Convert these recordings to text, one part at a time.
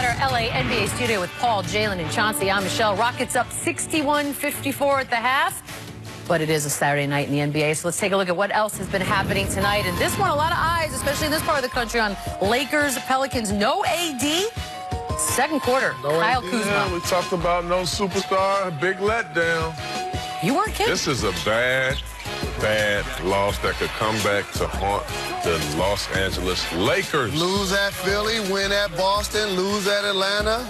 Our LA NBA studio with Paul, Jalen, and Chauncey. I'm Michelle. Rockets up 61-54 at the half. But it is a Saturday night in the NBA, so let's take a look at what else has been happening tonight. And this one, a lot of eyes, especially in this part of the country, on Lakers, Pelicans. No AD. Second quarter, no Kyle AD. Kuzma. Yeah, we talked about no superstar, big letdown. You weren't kidding. This is a bad loss that could come back to haunt the Los Angeles Lakers. Lose at Philly, win at Boston, lose at Atlanta,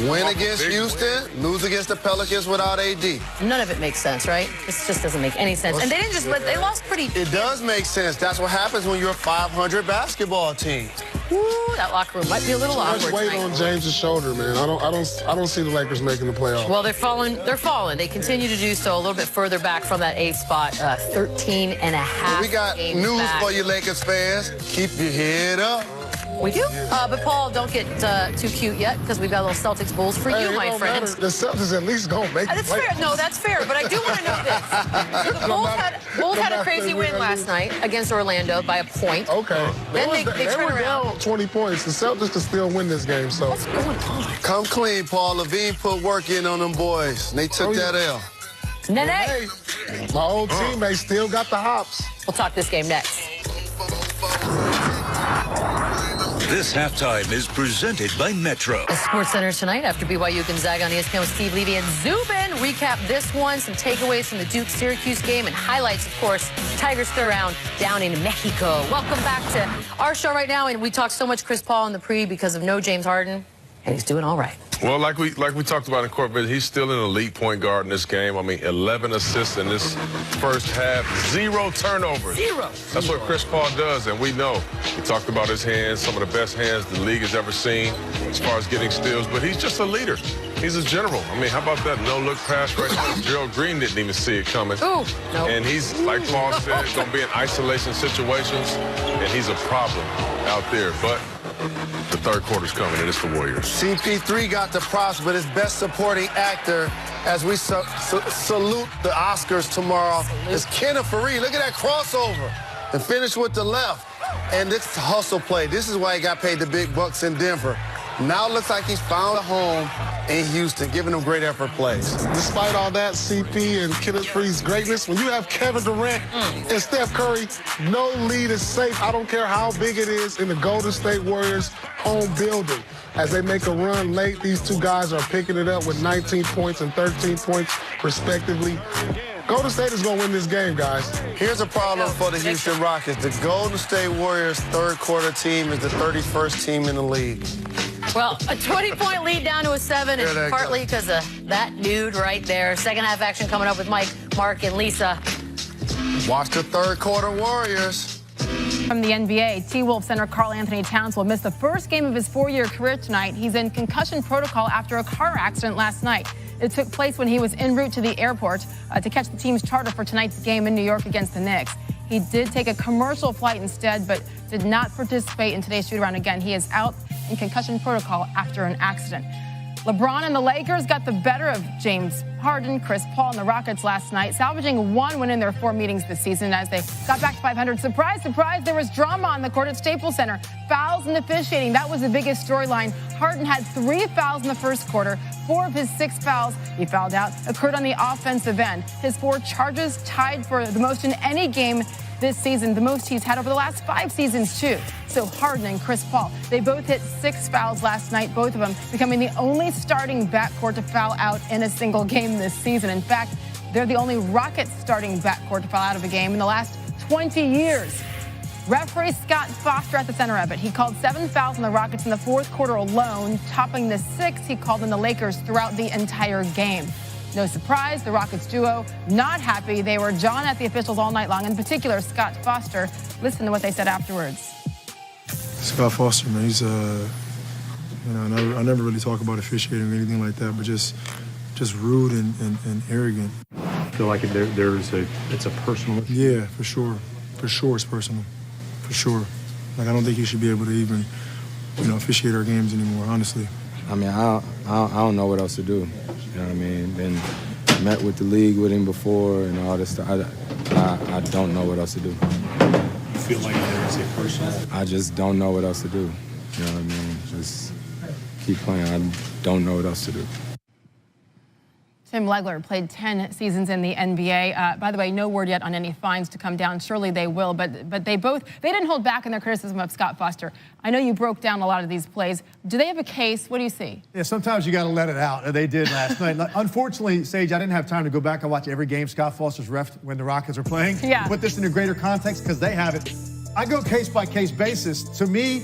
win against Houston, lose against the Pelicans without AD. None of it makes sense, right? This just doesn't make any sense. And they didn't just let, they lost pretty. It does make sense. That's what happens when you're a 500 basketball team. Woo, that locker room might be a little awkward. Much weight on James's shoulder, man. I don't see the Lakers making the playoffs. Well, they're falling. They're falling. They continue to do so a little bit further back from that 8th spot, 13 and a half. We got news back. for you Lakers fans. Keep your head up. We do. But, Paul, don't get too cute yet, because we've got a little Celtics Bulls for you, my friend. The Celtics at least going to make That's fair. No, that's fair. But I do want to know this. So the Bulls had a crazy win last night against Orlando by a point. Okay. Then they were down 20 points. The Celtics can still win this game. So what's going on? Come clean, Paul. Levine put work in on them boys. And they took that L. Nene. My old teammate still got the hops. We'll talk this game next. This halftime is presented by Metro. The Sports Center tonight after BYU Gonzaga on ESPN with Steve Levy and Zubin. Recap this one, some takeaways from the Duke-Syracuse game, and highlights, of course, Tigers third round down in Mexico. Welcome back to our show right now, and we talked so much Chris Paul in the pre because of no James Harden, and he's doing all right. Well, like we talked about in court, but he's still an elite point guard in this game. I mean, 11 assists in this first half, 0 turnovers. That's what Chris Paul does, and we know. We talked about his hands, some of the best hands the league has ever seen as far as getting steals, but he's just a leader. He's a general. I mean, how about that no-look pass right now? Gerald Green didn't even see it coming. Ooh, no. And he's, like Paul said, going to be in isolation situations, and he's a problem out there. But the third quarter's coming, and it's the Warriors. CP3 got the props, but his best supporting actor as we salute the Oscars tomorrow is Kenneth Fareed. Look at that crossover and finish with the left. And this hustle play. This is why he got paid the big bucks in Denver. Now it looks like he's found a home in Houston, giving them great effort plays. Despite all that, CP and Kenneth Fareed's greatness, when you have Kevin Durant and Steph Curry, no lead is safe. I don't care how big it is in the Golden State Warriors home building. As they make a run late, these two guys are picking it up with 19 points and 13 points, respectively. Golden State is going to win this game, guys. Here's a problem for the Houston Rockets. The Golden State Warriors third quarter team is the 31st team in the league. Well, a 20-point lead down to a 7, and partly because of that dude right there. Second half action coming up with Mike, Mark, and Lisa. Watch the third quarter Warriors. From the NBA, T-Wolves center Karl Anthony Towns will miss the first game of his 4-year career tonight. He's in concussion protocol after a car accident last night. It took place when he was en route to the airport to catch the team's charter for tonight's game in New York against the Knicks. He did take a commercial flight instead, but did not participate in today's shoot-around again. He is out in concussion protocol after an accident. LeBron and the Lakers got the better of James Harden, Chris Paul, and the Rockets last night, salvaging 1 win in their 4 meetings this season as they got back to 500. Surprise, surprise, there was drama on the court at Staples Center. Fouls and officiating, that was the biggest storyline. Harden had 3 fouls in the first quarter. 4 of his 6 fouls he fouled out occurred on the offensive end. His 4 charges tied for the most in any game this season, the most he's had over the last 5 seasons, too. So Harden and Chris Paul, they both hit 6 fouls last night, both of them becoming the only starting backcourt to foul out in a single game this season. In fact, they're the only Rockets starting backcourt to foul out of a game in the last 20 years. Referee Scott Foster at the center of it. He called 7 fouls on the Rockets in the fourth quarter alone, topping the 6 he called on the Lakers throughout the entire game. No surprise, the Rockets duo not happy. They were jawing at the officials all night long, in particular Scott Foster. Listen to what they said afterwards. Scott Foster, man, he's I never really talk about officiating or anything like that, but just rude and arrogant. I feel like it's a personal issue. Yeah, for sure it's personal, for sure. Like, I don't think he should be able to even, officiate our games anymore, honestly. I mean, I don't know what else to do. You know what I mean? Been met with the league with him before and all this stuff. I don't know what else to do. You feel like there is a personal... I just don't know what else to do. You know what I mean? keep playing. I don't know what else to do. Tim Legler played 10 seasons in the NBA. By the way, no word yet on any fines to come down. Surely they will, but they didn't hold back in their criticism of Scott Foster. I know you broke down a lot of these plays. Do they have a case? What do you see? Yeah, sometimes you got to let it out, and they did last night. Unfortunately, Sage, I didn't have time to go back and watch every game Scott Foster's ref when the Rockets are playing. Yeah. Put this in a greater context because they have it. I go case-by-case basis. To me,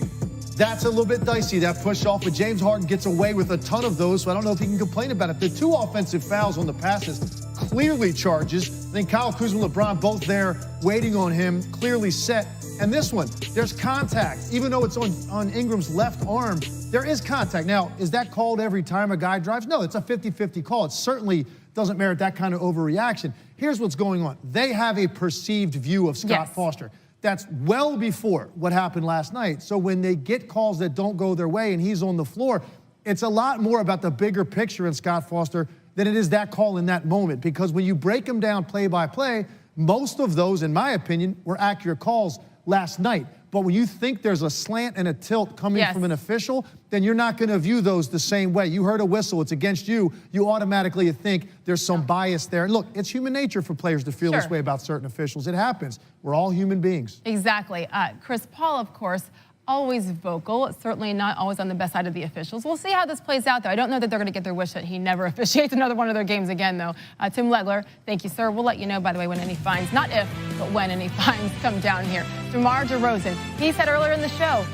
that's a little bit dicey, that push-off, but James Harden gets away with a ton of those, so I don't know if he can complain about it. The 2 offensive fouls on the passes, clearly charges. I think Kyle Kuzma and LeBron both there waiting on him, clearly set. And this one, there's contact. Even though it's on Ingram's left arm, there is contact. Now, is that called every time a guy drives? No, it's a 50-50 call. It certainly doesn't merit that kind of overreaction. Here's what's going on. They have a perceived view of Scott Foster. That's well before what happened last night. So when they get calls that don't go their way and he's on the floor, it's a lot more about the bigger picture in Scott Foster than it is that call in that moment. Because when you break them down play by play, most of those, in my opinion, were accurate calls last night. But when you think there's a slant and a tilt coming from an official, then you're not going to view those the same way. You heard a whistle, it's against you. You automatically think there's some bias there. And look, it's human nature for players to feel this way about certain officials. It happens. We're all human beings. Exactly. Chris Paul, of course, always vocal, certainly not always on the best side of the officials. We'll see how this plays out, though. I don't know that they're going to get their wish that he never officiates another one of their games again, though. Tim Legler, thank you, sir. We'll let you know, by the way, when any fines, not if, but when any fines come down here. DeMar DeRozan, he said earlier in the show,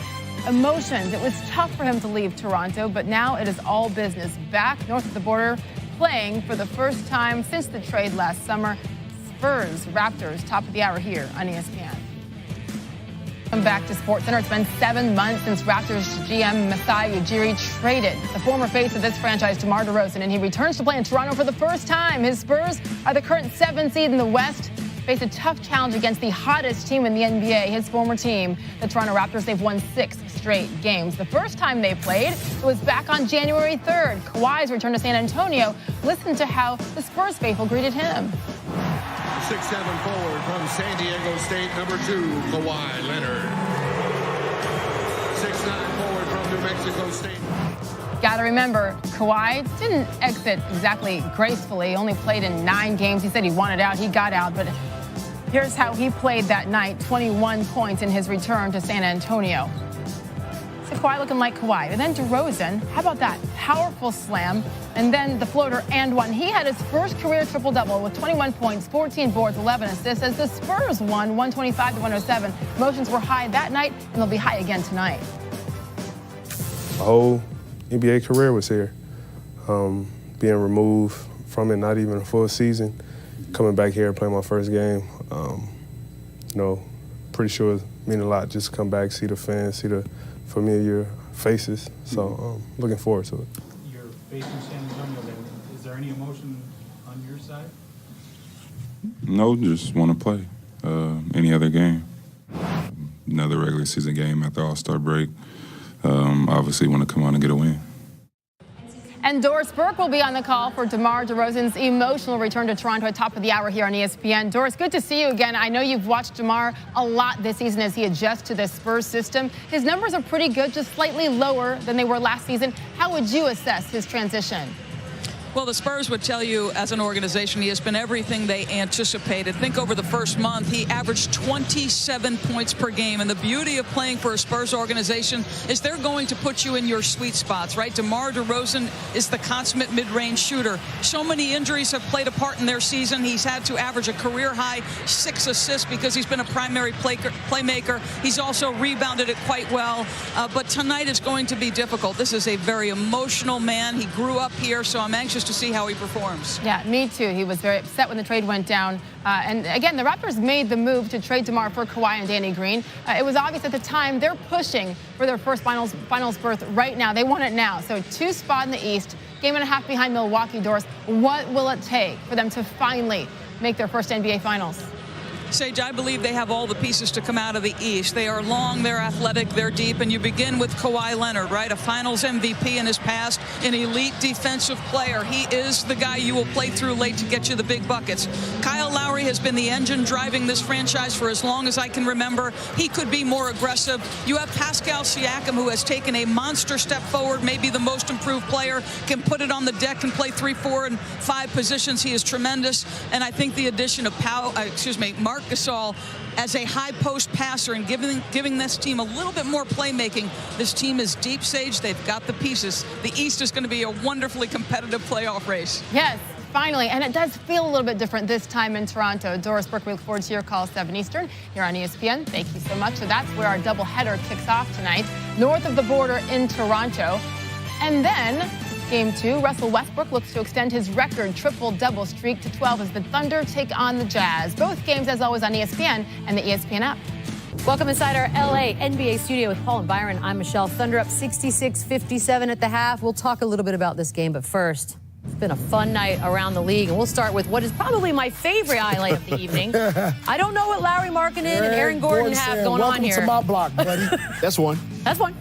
emotions. It was tough for him to leave Toronto, but now it is all business. Back north of the border, playing for the first time since the trade last summer. Spurs, Raptors, top of the hour here on ESPN. Welcome back to SportsCenter. It's been 7 months since Raptors GM Masai Ujiri traded the former face of this franchise, DeMar DeRozan, and he returns to play in Toronto for the first time. His Spurs are the current 7th seed in the West, face a tough challenge against the hottest team in the NBA, his former team, the Toronto Raptors. They've won 6 straight games. The first time they played, it was back on January 3rd. Kawhi's return to San Antonio. Listen to how the Spurs faithful greeted him. 6'7" forward from San Diego State, number 2, Kawhi Leonard. 6'9" forward from New Mexico State. Got to remember, Kawhi didn't exit exactly gracefully. He only played in 9 games. He said he wanted out. He got out. But here's how he played that night. 21 points in his return to San Antonio. So Kawhi looking like Kawhi. And then DeRozan, how about that? Powerful slam. And then the floater and one. He had his first career triple-double with 21 points, 14 boards, 11 assists as the Spurs won 125-107. Emotions were high that night, and they'll be high again tonight. My whole NBA career was here. Being removed from it, not even a full season, coming back here and playing my first game, pretty sure it means a lot just to come back, see the fans, see the familiar faces. So looking forward to it. You're facing San Antonio then. Is there any emotion on your side? No, just want to play any other game. Another regular season game after All-Star break. Obviously want to come on and get a win. And Doris Burke will be on the call for DeMar DeRozan's emotional return to Toronto at top of the hour here on ESPN. Doris, good to see you again. I know you've watched DeMar a lot this season as he adjusts to the Spurs system. His numbers are pretty good, just slightly lower than they were last season. How would you assess his transition? Well, the Spurs would tell you as an organization he has been everything they anticipated. Think over the first month, he averaged 27 points per game. And the beauty of playing for a Spurs organization is they're going to put you in your sweet spots, right? DeMar DeRozan is the consummate mid-range shooter. So many injuries have played a part in their season. He's had to average a career-high 6 assists because he's been a primary playmaker. He's also rebounded it quite well. But tonight is going to be difficult. This is a very emotional man. He grew up here, so I'm anxious to see how he performs. Yeah, me too. He was very upset when the trade went down. And again, the Raptors made the move to trade DeMar for Kawhi and Danny Green. It was obvious at the time they're pushing for their first finals berth right now. They want it now. So 2 spot in the East, game and a half behind Milwaukee. Doris, what will it take for them to finally make their first NBA Finals? Sage, I believe they have all the pieces to come out of the East. They are long, they're athletic, they're deep, and you begin with Kawhi Leonard, right? A Finals MVP in his past, an elite defensive player. He is the guy you will play through late to get you the big buckets. Kyle Lowry has been the engine driving this franchise for as long as I can remember. He could be more aggressive. You have Pascal Siakam, who has taken a monster step forward, maybe the most improved player, can put it on the deck and play 3, 4, and 5 positions. He is tremendous. And I think the addition of Marc Gasol as a high post passer and giving this team a little bit more playmaking. This team is deep, Sage. They've got the pieces. The East is going to be a wonderfully competitive playoff race. Yes, finally. And it does feel a little bit different this time in Toronto. Doris Burke, we look forward to your call, 7 Eastern, here on ESPN. Thank you so much. So that's where our doubleheader kicks off tonight, north of the border in Toronto. And then Game 2, Russell Westbrook looks to extend his record triple-double streak to 12 as the Thunder take on the Jazz. Both games, as always, on ESPN and the ESPN app. Welcome inside our LA NBA studio with Paul and Byron. I'm Michelle. Thunder up 66-57 at the half. We'll talk a little bit about this game, but first, it's been a fun night around the league, and we'll start with what is probably my favorite highlight of the evening. I don't know what Larry Markkinen and Aaron Gordon have going on here. Welcome to my block, buddy. That's one. That's one.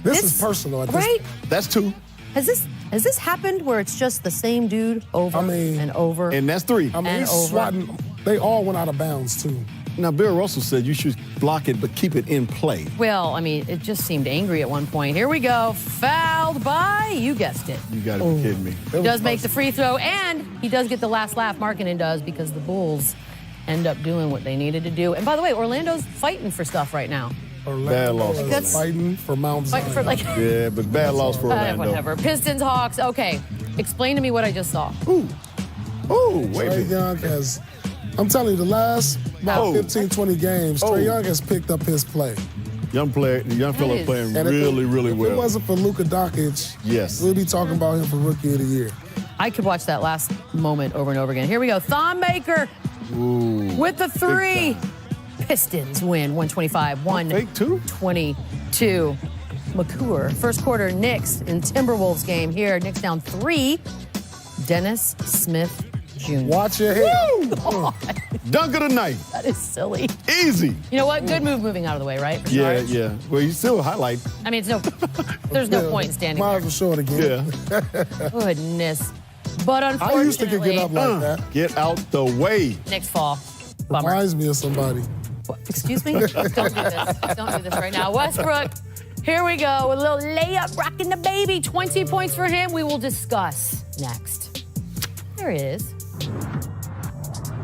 This is personal. Right? That's 2. Has this happened where it's just the same dude over and over? And that's 3. I mean, he's swatting. They all went out of bounds, too. Now, Bill Russell said you should block it, but keep it in play. Well, I mean, it just seemed angry at one point. Here we go. Fouled by, you guessed it. You got to be kidding me. He does make the free throw, and he does get the last laugh. Markkinen does, because the Bulls end up doing what they needed to do. And by the way, Orlando's fighting for stuff right now. Bad loss. Fighting for Mount Zion. Yeah, but bad loss for Orlando. Whatever. Pistons, Hawks. Okay, explain to me what I just saw. Ooh, wait a minute. Trae Young has, I'm telling you, the last about 15, 20 games, Trae Young has picked up his play. Young fella playing really well. If it wasn't for Luka Doncic, yes, we'd be talking about him for Rookie of the Year. I could watch that last moment over and over again. Here we go. Thon Maker with the 3. Pistons win 125-122. McClure. First quarter, Knicks in Timberwolves game here. Knicks down 3. Dennis Smith Jr. Watch your head. Dunk of the night. That is silly. Easy. You know what? Good move moving out of the way, right? Yeah. Well, you still highlight. I mean, there's no point in standing Might as well show it again. Yeah. Goodness. But unfortunately, I used to get up like that. Get out the way. Knicks fall. Bummer. Reminds me of somebody. What? Excuse me? Don't do this. Don't do this right now. Westbrook, here we go. A little layup, rocking the baby. 20 points for him. We will discuss next. There it is.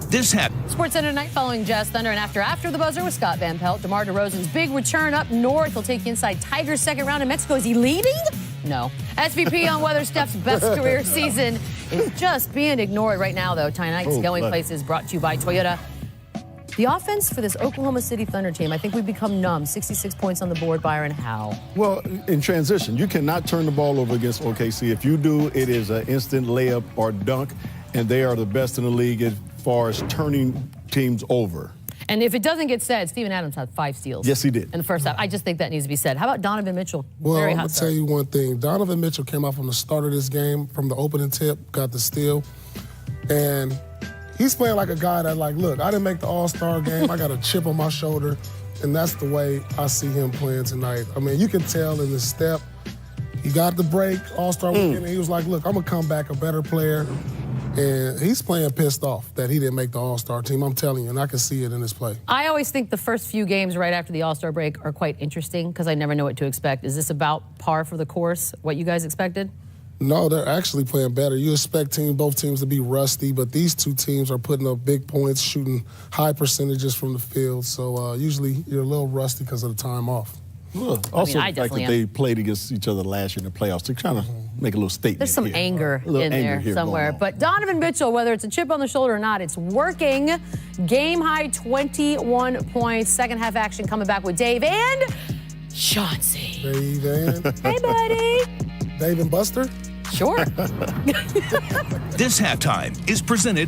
This happened. SportsCenter tonight following Jazz Thunder and after the buzzer with Scott Van Pelt. DeMar DeRozan's big return up north. He'll take you inside Tigers' second round in Mexico. Is he leading? No. SVP on whether Steph's best career season is just being ignored right now, though. Tonight's Going Places brought to you by Toyota. The offense for this Oklahoma City Thunder team, I think we've become numb. 66 points on the board. Byron, how? Well, in transition, you cannot turn the ball over against OKC. If you do, it is an instant layup or dunk, and they are the best in the league as far as turning teams over. And if it doesn't get said, Steven Adams had 5 steals. Yes, he did. In the first half. I just think that needs to be said. How about Donovan Mitchell? Well, I'm going to tell you one thing. Donovan Mitchell came out from the start of this game, from the opening tip, got the steal. And he's playing like a guy that, like, look, I didn't make the All-Star game. I got a chip on my shoulder. And that's the way I see him playing tonight. I mean, you can tell in his step. He got the break, All-Star weekend, and he was like, look, I'm going to come back a better player. And he's playing pissed off that he didn't make the All-Star team. I'm telling you, and I can see it in his play. I always think the first few games right after the All-Star break are quite interesting because I never know what to expect. Is this about par for the course, what you guys expected? No, they're actually playing better. You expect both teams to be rusty, but these two teams are putting up big points, shooting high percentages from the field. So usually you're a little rusty because of the time off. Well, also the fact that they played against each other last year in the playoffs to kind of make a little statement. There's some anger in there here somewhere. But Donovan Mitchell, whether it's a chip on the shoulder or not, it's working. Game high 21 points. Second half action coming back with Dave and Chauncey. Dave and? Hey, buddy. Dave and Buster? Sure. This halftime is presented